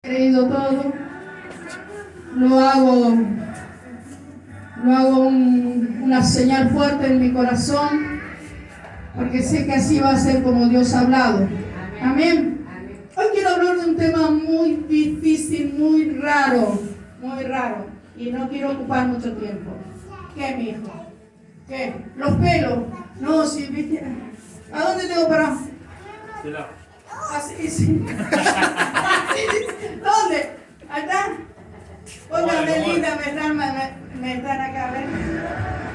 Creído todo, lo hago una señal fuerte en mi corazón, porque sé que así va a ser como Dios ha hablado. Amén. Hoy quiero hablar de un tema muy difícil, muy raro, y no quiero ocupar mucho tiempo. ¿Qué, mi hijo? ¿Qué? ¿Los pelos? No, sí, viste. ¿A dónde tengo para? Así, sí. ¿Dónde? ¿Acá? Oiga, Belinda, me están acá, ¿ven?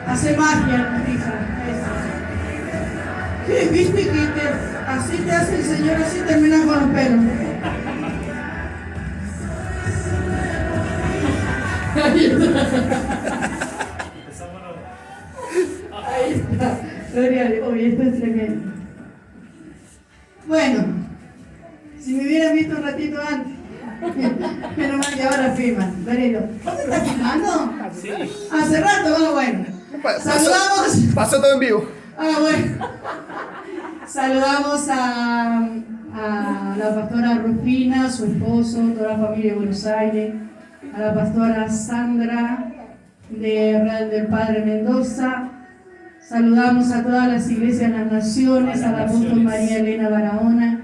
Hace magia, hija. ¿Qué? ¿Viste que así te hace el Señor, así terminan con los pelos? Ahí está. Gloria a Dios. Oye, esto es tremendo. Bueno, si me hubieran visto un ratito antes, pero mal que ahora filman. Danilo, ¿vos te estás filmando? Sí. Hace rato, bueno. Saludamos. Pasó todo en vivo. Bueno. Saludamos a la pastora Rufina, su esposo, toda la familia de Buenos Aires, a la pastora Sandra de Real del Padre Mendoza. Saludamos a todas las iglesias de las naciones, a la apóstol María Elena Barahona,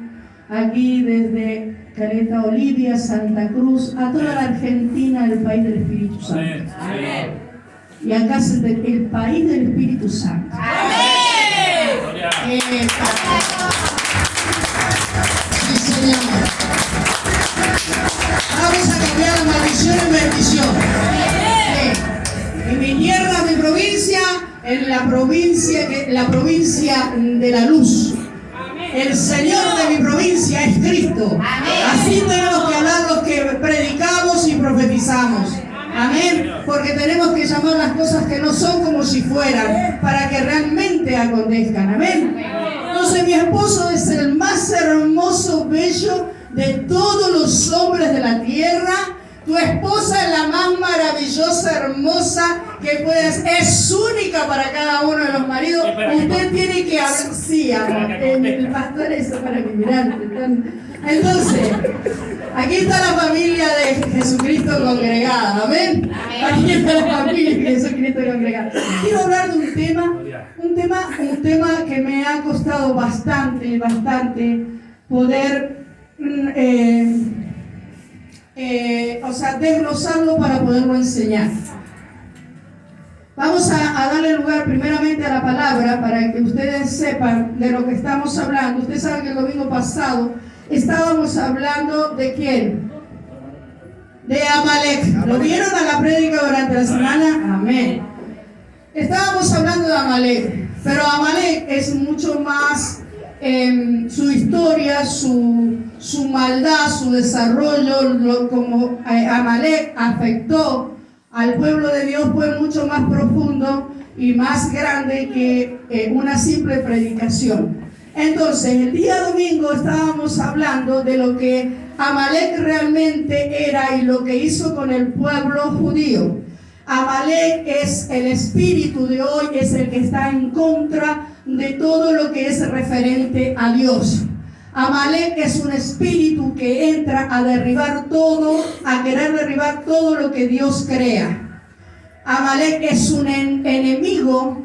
aquí desde Caleta Olivia, Santa Cruz, a toda la Argentina, el país del Espíritu Santo. Amén. Y acá es el país del Espíritu Santo. Amén. Sí, Señor. Vamos a cambiar la maldición en bendición. En mi tierra, mi provincia, en la provincia de la luz. El Señor de mi provincia es Cristo. Así tenemos que hablar los que predicamos y profetizamos. Amén. Porque tenemos que llamar las cosas que no son como si fueran, para que realmente acontezcan. Amén. Entonces mi esposo es el más hermoso, bello de todos los hombres de la tierra. Tu esposa es la más maravillosa, hermosa que puedes. Es única para cada uno de los maridos. Usted tiene que hablar. Sí, amor. El pastor eso para que mirarte. Entonces, aquí está la familia de Jesucristo congregada. Amén. Aquí está la familia de Jesucristo congregada. Quiero hablar de un tema que me ha costado bastante poder desglosarlo para poderlo enseñar. Vamos a darle lugar primeramente a la palabra para que ustedes sepan de lo que estamos hablando. Ustedes saben que el domingo pasado estábamos hablando de ¿quién? De Amalek. ¿Lo vieron a la prédica durante la semana? Amén. Estábamos hablando de Amalek, pero Amalek es mucho más su historia, su maldad, su desarrollo, como Amalek afectó al pueblo de Dios fue mucho más profundo y más grande que una simple predicación. Entonces, el día domingo estábamos hablando de lo que Amalek realmente era y lo que hizo con el pueblo judío. Amalek es el espíritu de hoy, es el que está en contra de todo lo que es referente a Dios. Amalek es un espíritu que entra a derribar todo, a querer derribar todo lo que Dios crea. Amalek es un enemigo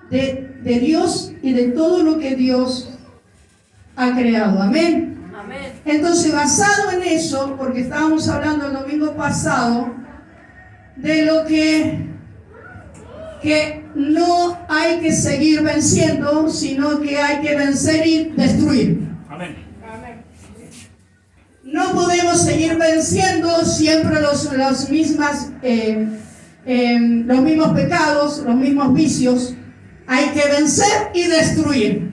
de Dios y de todo lo que Dios ha creado. Amén. Amén. Entonces, basado en eso, porque estábamos hablando el domingo pasado de lo que no hay que seguir venciendo, sino que hay que vencer y destruir. Amén. No podemos seguir venciendo siempre los mismos pecados, los mismos vicios. Hay que vencer y destruir.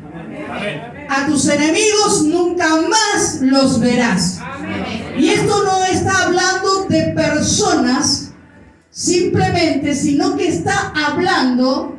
Amén. A tus enemigos nunca más los verás. Y esto no está hablando de personas simplemente, sino que está hablando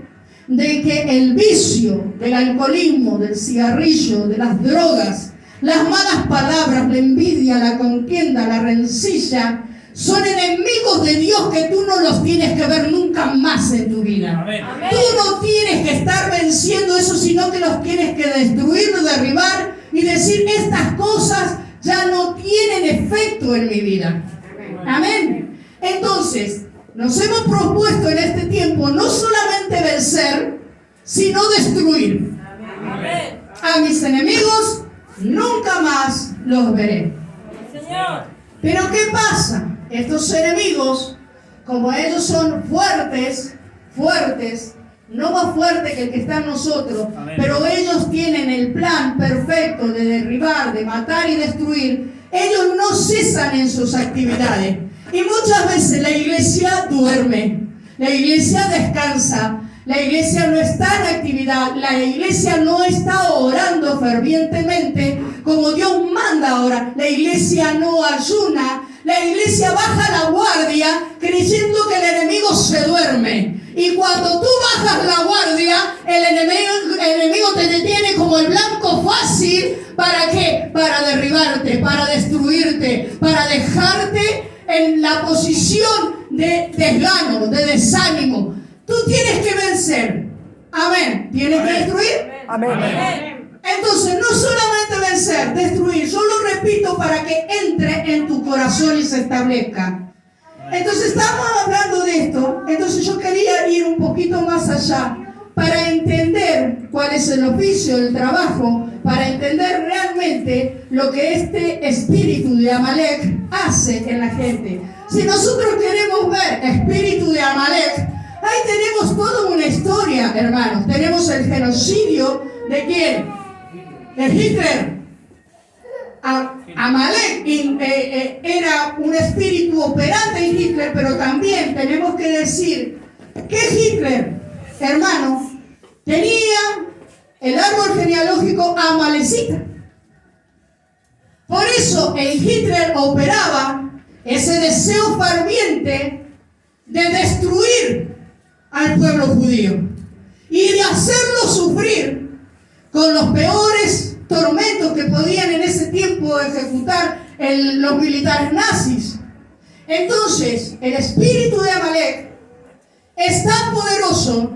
de que el vicio del alcoholismo, del cigarrillo, de las drogas, las malas palabras, la envidia, la contienda, la rencilla, son enemigos de Dios que tú no los tienes que ver nunca más en tu vida. Amén. Tú no tienes que estar venciendo eso, sino que los tienes que destruir, derribar y decir: estas cosas ya no tienen perfecto en mi vida. Amén. Entonces, nos hemos propuesto en este tiempo no solamente vencer, sino destruir. Amén. A mis enemigos nunca más los veré. Pero ¿qué pasa? Estos enemigos, como ellos son fuertes, no más fuertes que el que está en nosotros, Amén. pero ellos tienen el plan perfecto de derribar, de matar y destruir. Ellos no cesan en sus actividades. Y muchas veces la iglesia duerme, la iglesia descansa, la iglesia no está en actividad, la iglesia no está orando fervientemente como Dios manda ahora. La iglesia no ayuna, la iglesia baja la guardia creyendo que el enemigo se duerme. Y cuando tú bajas la guardia, el enemigo te detiene como el blanco fácil. ¿Para qué? Para derribarte, para destruirte, para dejarte en la posición de desgano, de desánimo. Tú tienes que vencer. Amén. ¿Tienes que destruir? Amén. Amén. Entonces, no solamente vencer, destruir. Yo lo repito para que entre en tu corazón y se establezca. Entonces, estamos hablando de esto. Entonces, yo quería ir un poquito más allá para entender cuál es el oficio, el trabajo, para entender realmente lo que este espíritu de Amalek hace en la gente. Si nosotros queremos ver espíritu de Amalek, ahí tenemos toda una historia, hermanos. Tenemos el genocidio de ¿quién? De Hitler. Amalek era un espíritu operante en Hitler, pero también tenemos que decir que Hitler, hermano, tenía el árbol genealógico amalecita. Por eso el Hitler operaba ese deseo ferviente de destruir al pueblo judío y de hacerlo sufrir con los peores tormentos que podían en ese tiempo ejecutar los militares nazis. Entonces, el espíritu de Amalek es tan poderoso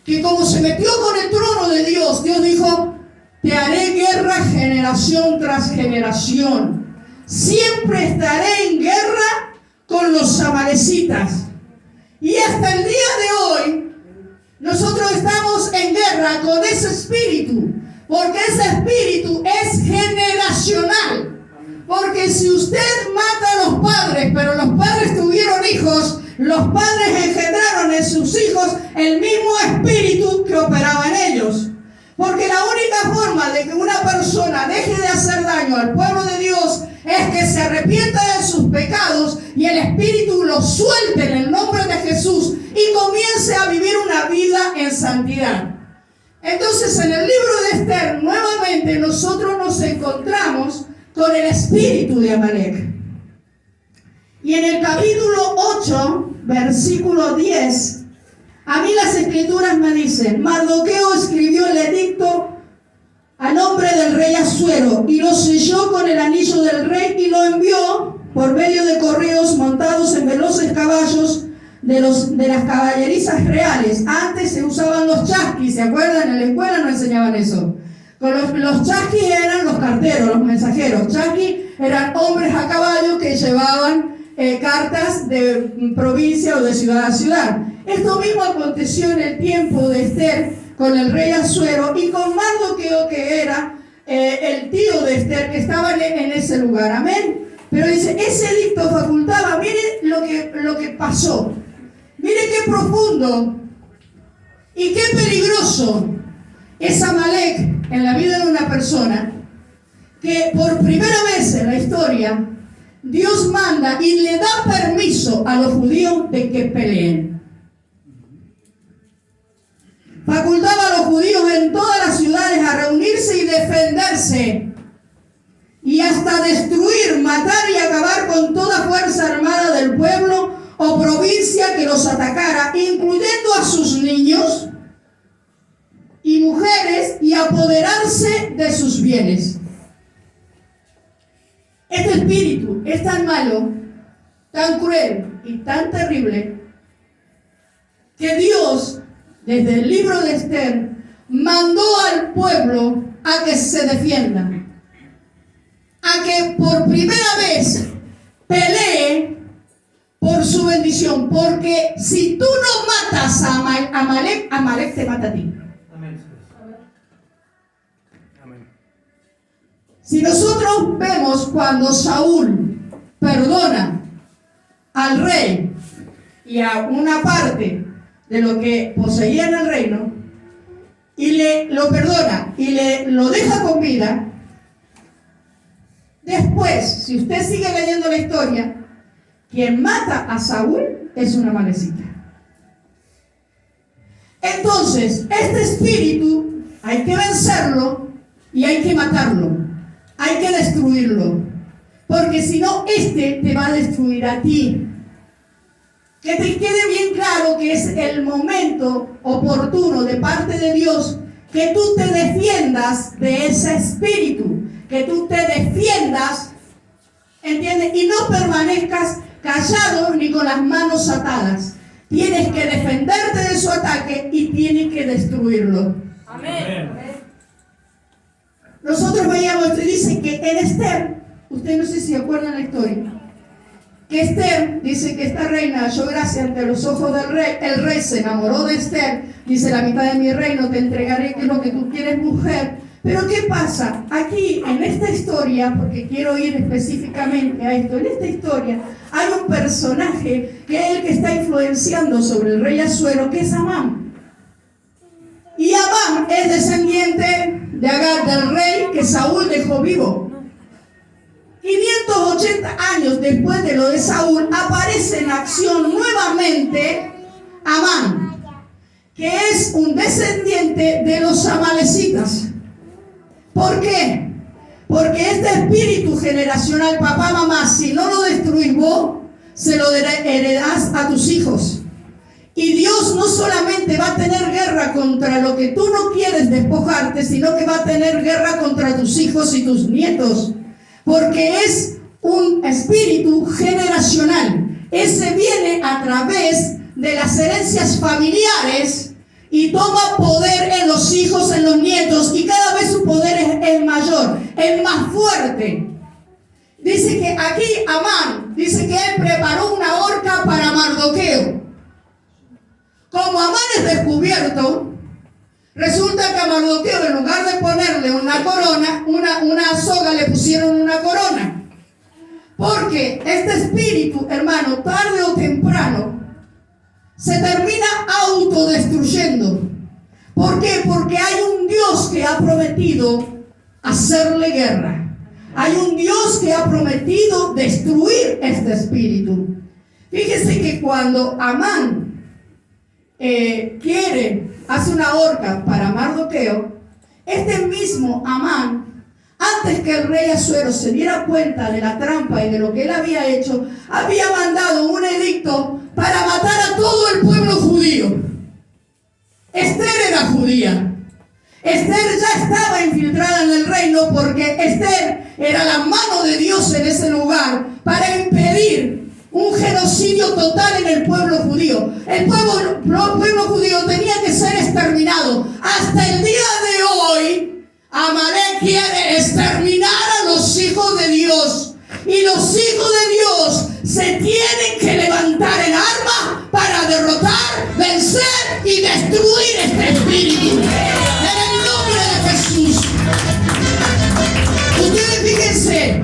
que como se metió con el trono de Dios, Dios dijo: te haré guerra generación tras generación. Siempre estaré en guerra con los amalecitas. Y hasta el día de hoy, nosotros estamos en guerra con ese espíritu, porque ese espíritu es generacional. Porque si usted mata a los padres, pero los padres tuvieron hijos, los padres engendraron en sus hijos el mismo espíritu que operaba en ellos. Porque la única forma de que una persona deje de hacer daño al pueblo de Dios es que se arrepienta de sus pecados y el espíritu lo suelte en el nombre de Jesús y comience a vivir una vida en santidad. Entonces, en el libro de Esther, nuevamente nosotros nos encontramos con el espíritu de Amalek. Y en el capítulo 8, versículo 10, a mí las escrituras me dicen: Mardoqueo escribió el edicto a nombre del rey Asuero y lo selló con el anillo del rey y lo envió por medio de correos montados en veloces caballos de las caballerizas reales. Antes se usaban los chasquis, ¿se acuerdan? En la escuela no enseñaban eso. Los chasquis eran los carteros, los mensajeros. Chasquis eran hombres a caballo que llevaban cartas de provincia o de ciudad a ciudad. Esto mismo aconteció en el tiempo de Esther con el rey Asuero y con Mardoqueo, que era el tío de Esther, que estaba en ese lugar. Amén. Pero dice, ese edicto facultaba, miren lo que pasó. Miren qué profundo y qué peligroso es Amalek en la vida de una persona, que por primera vez en la historia Dios manda y le da permiso a los judíos de que peleen. Facultaba a los judíos en todas las ciudades a reunirse y defenderse, y hasta destruir, matar y acabar con toda fuerza armada del pueblo o provincia que los atacara, incluyendo a sus niños y mujeres, y apoderarse de sus bienes. Este espíritu es tan malo, tan cruel y tan terrible, que Dios, desde el libro de Esther, mandó al pueblo a que se defienda, a que por primera vez atención, porque si tú no matas a Amalek, Amalek te mata a ti. Si nosotros vemos cuando Saúl perdona al rey y a una parte de lo que poseía en el reino, y lo perdona y lo deja con vida, después, si usted sigue leyendo la historia, quien mata a Saúl es una amalecita. Entonces, este espíritu hay que vencerlo y hay que matarlo. Hay que destruirlo, porque si no, te va a destruir a ti. Que te quede bien claro que es el momento oportuno de parte de Dios que tú te defiendas de ese espíritu, que tú te defiendas, ¿entiendes? Y no permanezcas callado ni con las manos atadas. Tienes que defenderte de su ataque y tienes que destruirlo. Amén. Nosotros veíamos, y dice que en Esther, usted no sé si acuerdan la historia, que Esther, dice que esta reina halló gracia ante los ojos del rey, el rey se enamoró de Esther, dice la mitad de mi reino te entregaré, que es lo que tú quieres, mujer. Pero ¿qué pasa? Aquí, en esta historia, porque quiero ir específicamente a esto, en esta historia hay un personaje que es el que está influenciando sobre el rey Asuero, que es Amán. Y Amán es descendiente de Agar, del rey que Saúl dejó vivo. 580 años después de lo de Saúl, aparece en acción nuevamente Amán, que es un descendiente de los amalecitas. ¿Por qué? Porque este espíritu generacional, papá, mamá, si no lo destruís vos, se lo heredás a tus hijos. Y Dios no solamente va a tener guerra contra lo que tú no quieres despojarte, sino que va a tener guerra contra tus hijos y tus nietos. Porque es un espíritu generacional. Ese viene a través de las herencias familiares y toma poder en los hijos, en los nietos, y cada vez su poder es el mayor, el más fuerte. Dice que aquí Amán, dice que él preparó una horca para Mardoqueo. Como Amán es descubierto, resulta que a Mardoqueo, en lugar de ponerle una corona, una soga, le pusieron una corona. Porque este espíritu, hermano, tarde o temprano, se termina autodestruyendo. ¿Por qué? Porque hay un Dios que ha prometido hacerle guerra. Hay un Dios que ha prometido destruir este espíritu. Fíjese que cuando Amán hace una horca para Mardoqueo, este mismo Amán, antes que el rey Asuero se diera cuenta de la trampa y de lo que él había hecho, había mandado un edicto para matar a todo el pueblo judío. Esther era judía. Esther ya estaba infiltrada en el reino porque Esther era la mano de Dios en ese lugar para impedir un genocidio total en el pueblo judío. El pueblo judío tenía que ser exterminado. Hasta el día de hoy, Amalek quiere exterminar a los hijos de Dios. Y los hijos de Dios se tienen que levantar en armas para derrotar, vencer y destruir este espíritu. En el nombre de Jesús. Ustedes fíjense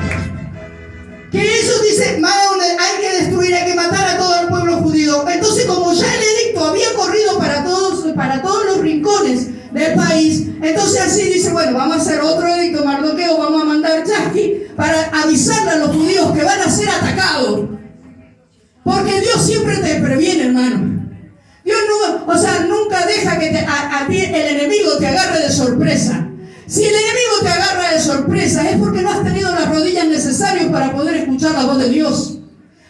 que ellos dicen, hay que destruir, hay que matar a todo el pueblo judío. Entonces, como ya el edicto había corrido para todos los rincones del país, entonces así dice, bueno, vamos a hacer otro edicto, Mardoqueo, vamos a mandar chasqui para avisarle a los judíos que van a ser atacados. Porque Dios siempre te previene, hermano. Dios nunca deja que a ti el enemigo te agarre de sorpresa. Si el enemigo te agarra de sorpresa es porque no has tenido las rodillas necesarias para poder escuchar la voz de Dios.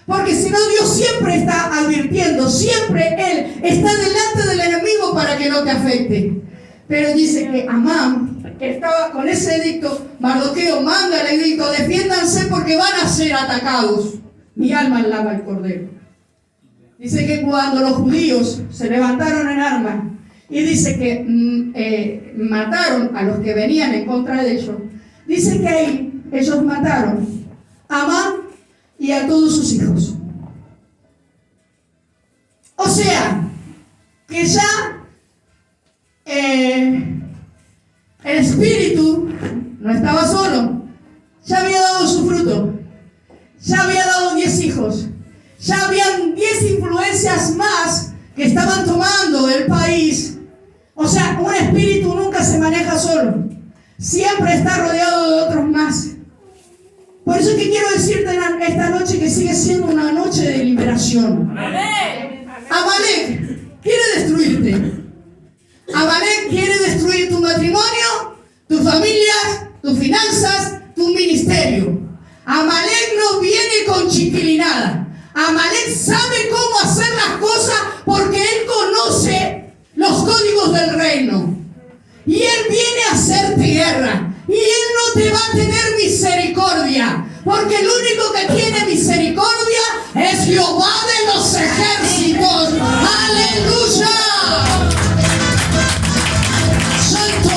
Porque si no, Dios siempre está advirtiendo, siempre Él está delante del enemigo para que no te afecte. Pero dice que Amán, que estaba con ese edicto, Mardoqueo manda el edicto, defiéndanse porque van a ser atacados. Mi alma alaba al Cordero. Dice que cuando los judíos se levantaron en armas y dice que mataron a los que venían en contra de ellos, dice que ahí ellos mataron a Amán y a todos sus hijos. sea, que ya el espíritu no estaba solo, ya había dado su fruto, ya había dado 10 hijos, ya habían 10 influencias más que estaban tomando el país. O sea, un espíritu nunca se maneja solo, siempre está rodeado de otros más. Por eso es que quiero decirte esta noche que sigue siendo una noche de liberación. Amalek quiere destruirte. Amalek quiere destruir tu matrimonio, tu familia, tus finanzas, tu ministerio. Amalek no viene con chiquilinada. Amalek sabe cómo hacer las cosas porque él conoce los códigos del reino. Y él viene a hacerte guerra. Y él no te va a tener misericordia. Porque el único que tiene misericordia es Jehová de los ejércitos. ¡Aleluya! ¡Santo!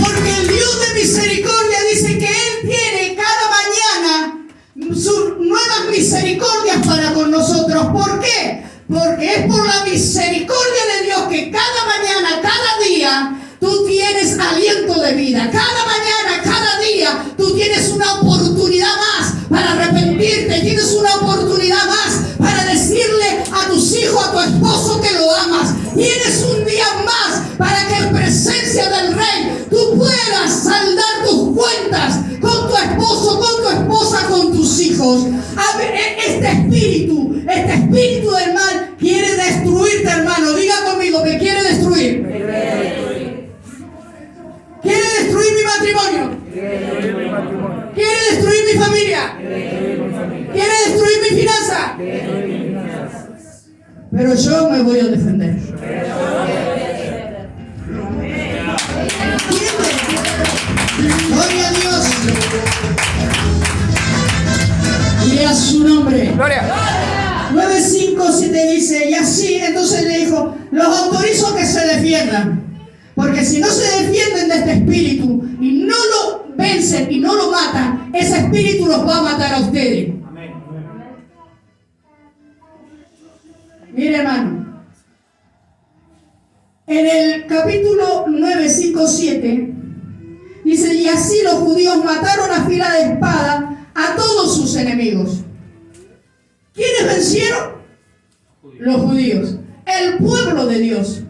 Porque el Dios de misericordia dice que él tiene cada mañana sus nuevas misericordias para con nosotros. ¿Por qué? Porque es por la misericordia de Dios que cada mañana, cada día, tú tienes aliento de vida. Cada mañana, cada día, tú tienes una oportunidad más para arrepentirte. Tienes una oportunidad más para decirle a tus hijos, a tu esposo que lo amas. Tienes un día más para que en presencia del Rey tú puedas saldar tus cuentas con tu esposo, con tu esposa, con tus hijos. Este espíritu del mal quiere destruirte, hermano. Diga conmigo que quiere destruir. Quiere destruir mi matrimonio. Quiere destruir mi familia. Quiere destruir mi finanza. Pero yo me voy a defender. Gloria a Dios. Y a su nombre. Gloria. 9:5-7 dice, y así entonces le dijo, los autorizo que se defiendan. Porque si no se defienden de este espíritu y no lo vencen y no lo matan, ese espíritu los va a matar a ustedes. Amén. Mire, hermano, en el capítulo 9:5-7 dice, y así los judíos mataron a fila de espada a todos sus enemigos. ¿Quiénes vencieron? Los judíos, el pueblo de Dios.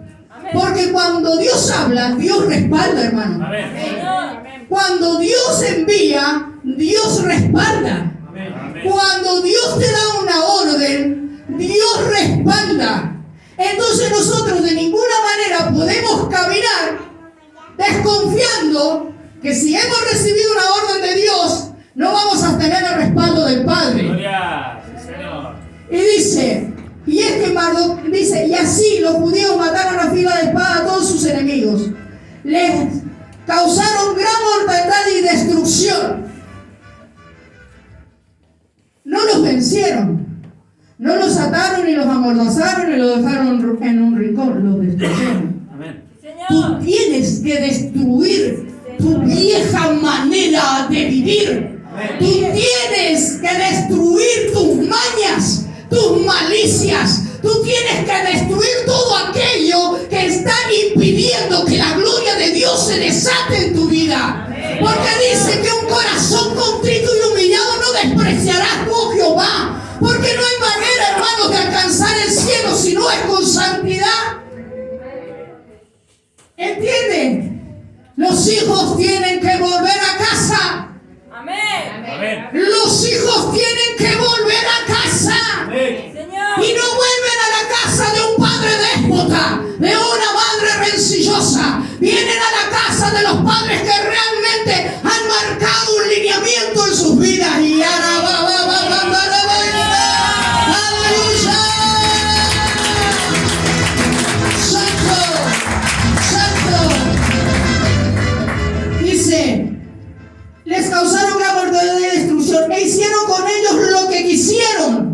Porque cuando Dios habla, Dios respalda, hermano. Amén. Cuando Dios envía, Dios respalda. Amén. Cuando Dios te da una orden, Dios respalda. Entonces nosotros de ninguna manera podemos caminar desconfiando que si hemos recibido una orden de Dios, no vamos a tener el respaldo del Padre. Gloria. Sí, Señor. Y dice, y es que dice, y así los judíos mataron a fila de espada a todos sus enemigos. Les causaron gran mortandad y destrucción. No los vencieron. No los ataron, ni los amordazaron, ni los dejaron en un rincón. Los destruyeron. Amén. Tú tienes que destruir tu vieja manera de vivir. Tú tienes que destruir tus mañas, tus malicias. Tú tienes que destruir todo aquello que está impidiendo que la gloria de Dios se desate en tu vida. Porque dice que un corazón contrito y humillado no despreciarás tú, oh Jehová. Porque no hay manera, hermanos, de alcanzar el cielo si no es con santidad. ¿Entienden? Los hijos tienen que volver a casa. Amén. Los hijos tienen que volver a casa. Amén. Y no vuelven a la casa de un padre déspota, de una madre rencillosa. Vienen a la casa de los padres que realmente han marcado un lineamiento en sus vidas. Y ¡aleluya! ¡Santo! ¡Santo! Dice, les causaron gran mortandad y destrucción e hicieron con ellos lo que quisieron.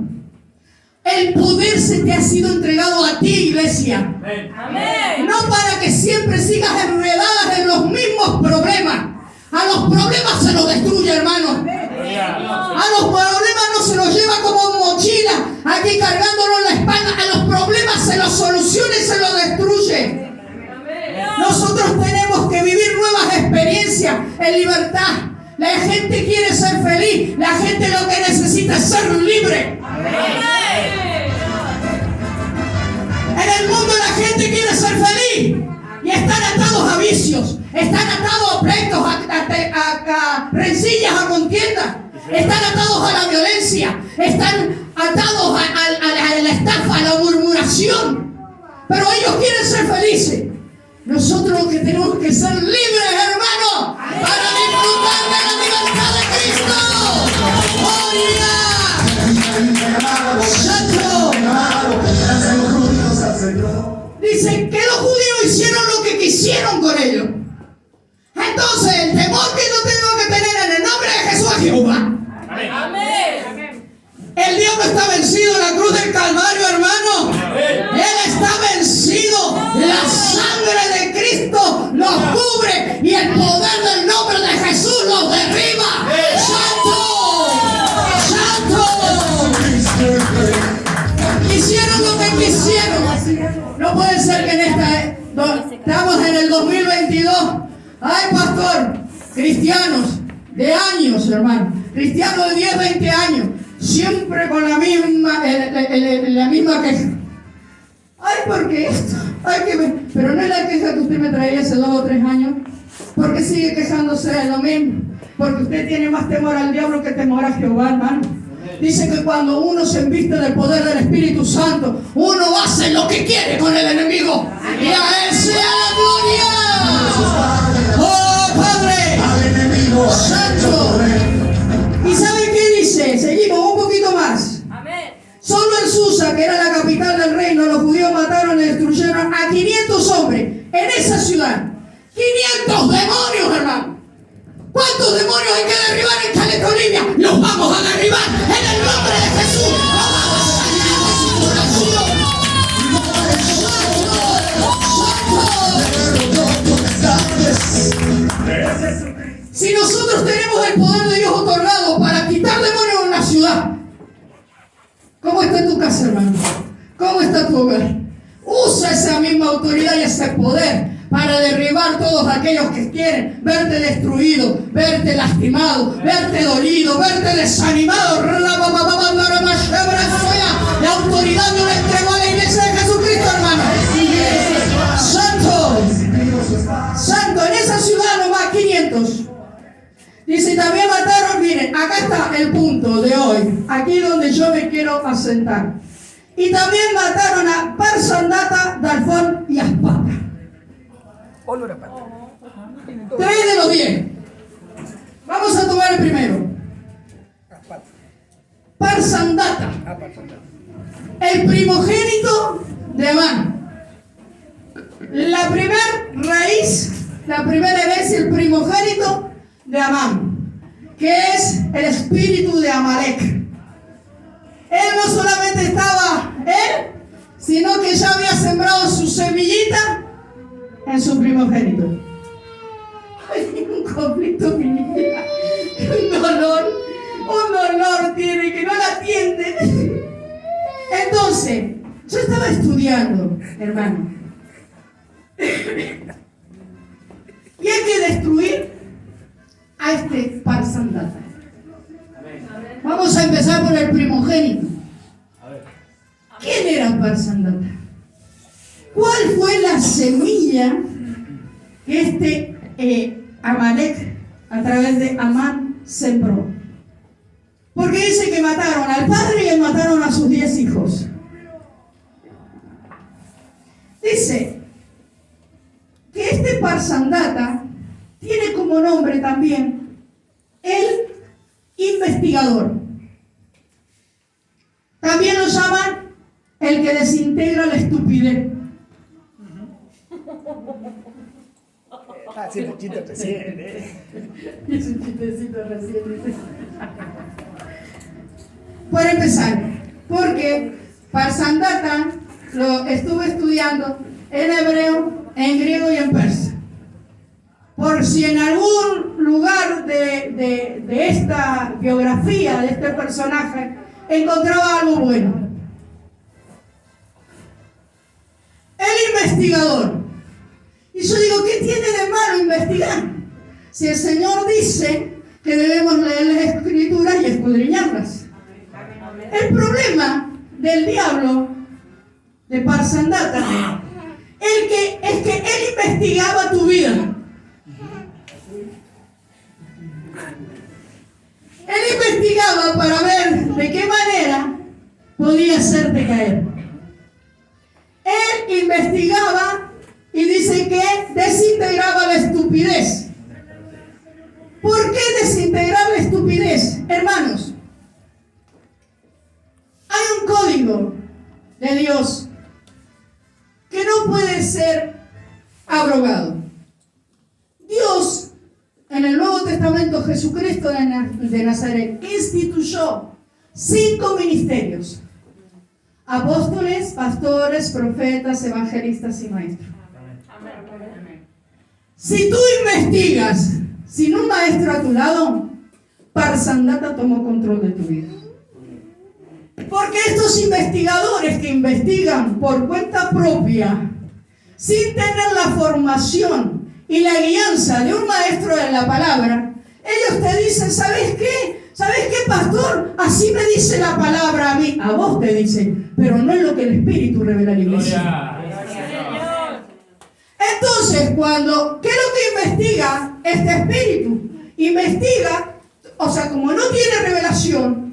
El poder se te ha sido entregado a ti, iglesia. Amén. No para que siempre sigas enredadas en los mismos problemas. A los problemas se los destruye, hermano. Gloria. A los problemas no se los lleva como mochila. aquí cargándonos la espalda, a los problemas se los soluciona y se los destruye. Nosotros tenemos que vivir nuevas experiencias en libertad. La gente quiere ser feliz, la gente lo que necesita es ser libre. En el mundo la gente quiere ser feliz y están atados a vicios, están atados a pleitos, a rencillas, a contiendas, están atados a la violencia, están atados a la estafa, a la murmuración. Pero ellos quieren ser felices. Nosotros lo que tenemos que ser libres, hermano, para disfrutar de la libertad de Cristo. ¡Santo! Dicen que los judíos hicieron lo que quisieron con ellos. Entonces, el temor que yo tengo que tener en el nombre de Jesús es Jehová. Amén. El diablo está vencido en la cruz del Calvario, hermano. Él está vencido. La sangre de Cristo los cubre y el poder del nombre de Jesús los derriba. ¡Santo! ¡Santo! Hicieron lo que quisieron. No puede ser que estamos en el 2022. Ay, pastor, cristianos de años, hermano. Cristianos de 10, 20 años. Siempre con la misma queja. Ay, ¿por qué esto? Ay, pero no es la queja que usted me traía hace 2 o 3 años. ¿Por qué sigue quejándose de lo mismo? Porque usted tiene más temor al diablo que temor a Jehová, hermano. Dice que cuando uno se embiste del poder del Espíritu Santo, uno hace lo que quiere con el enemigo. Y a él sea la gloria. ¡Oh, Padre! ¡Santo! ¿Y sabe qué dice? Seguimos un poquito más. Amén. Solo en Susa, que era la capital del reino, los judíos mataron y destruyeron a 500 hombres en esa ciudad. 500 demonios, hermano. ¿Cuántos demonios hay que derribar en Caleta, Olivia? Los vamos a derribar en el nombre de Jesús. Los vamos a sacar de circulación. Si nosotros tenemos el poder de Dios otorgado para quitar demonios en la ciudad, ¿cómo está tu casa, hermano? ¿Cómo está tu hogar? Usa esa misma autoridad y ese poder para derribar todos aquellos que quieren verte destruido, verte lastimado, verte dolido, verte desanimado. La autoridad no la entregó a la iglesia de Jesucristo, hermano. Santo, santo, en esa ciudad nomás 500. Dice, también mataron, miren, acá está el punto de hoy, aquí donde yo me quiero asentar. Y también mataron a Parsandata, Dalfón y Aspata. 3 de los 10. Vamos a tomar el primero. Parsandata, el primogénito de Amán. La primera raíz, la primera herencia, el primogénito de Amán, que es el espíritu de Amalek. Él no solamente estaba él, sino que ya había sembrado su semillita en su primogénito. Hay un conflicto familiar, un dolor tiene que no la atiende. Entonces, yo estaba estudiando, hermano, y hay que destruir a este Parsandata. Vamos a empezar por el primogénito. ¿Quién era Parsandata? ¿Cuál fue la semilla que este Amalek a través de Amán sembró? Porque dice que mataron al padre y mataron a sus 10 hijos. Dice que este Parsandata tiene como nombre también el investigador. También lo llaman el que desintegra la estupidez. Sí, un chiste recién, Es un chistecito recién. Por empezar, porque Parsandata lo estuve estudiando en hebreo, en griego y en persa. Por si en algún lugar de esta biografía, de este personaje, encontraba algo bueno. El investigador. Y yo digo, ¿qué tiene de malo investigar? Si el Señor dice que debemos leer las Escrituras y escudriñarlas. El problema del diablo de Parsandata es que él investigaba tu vida. Él investigaba para ver de qué manera podía hacerte caer. Él investigaba y dice que desintegraba la estupidez. ¿Por qué desintegrar la estupidez? Hermanos, hay un código de Dios que no puede ser abrogado. Dios, en el Nuevo Testamento, Jesucristo de Nazaret, instituyó 5 ministerios: apóstoles, pastores, profetas, evangelistas y maestros. Si tú investigas sin un maestro a tu lado, Parsandata tomó control de tu vida. Porque estos investigadores que investigan por cuenta propia, sin tener la formación y la guianza de un maestro de la palabra, ellos te dicen, ¿sabes qué? ¿Sabes qué, pastor? Así me dice la palabra a mí. A vos te dicen, pero no es lo que el Espíritu revela a la iglesia. Entonces, ¿qué es lo que investiga este Espíritu? Investiga, o sea, como no tiene revelación,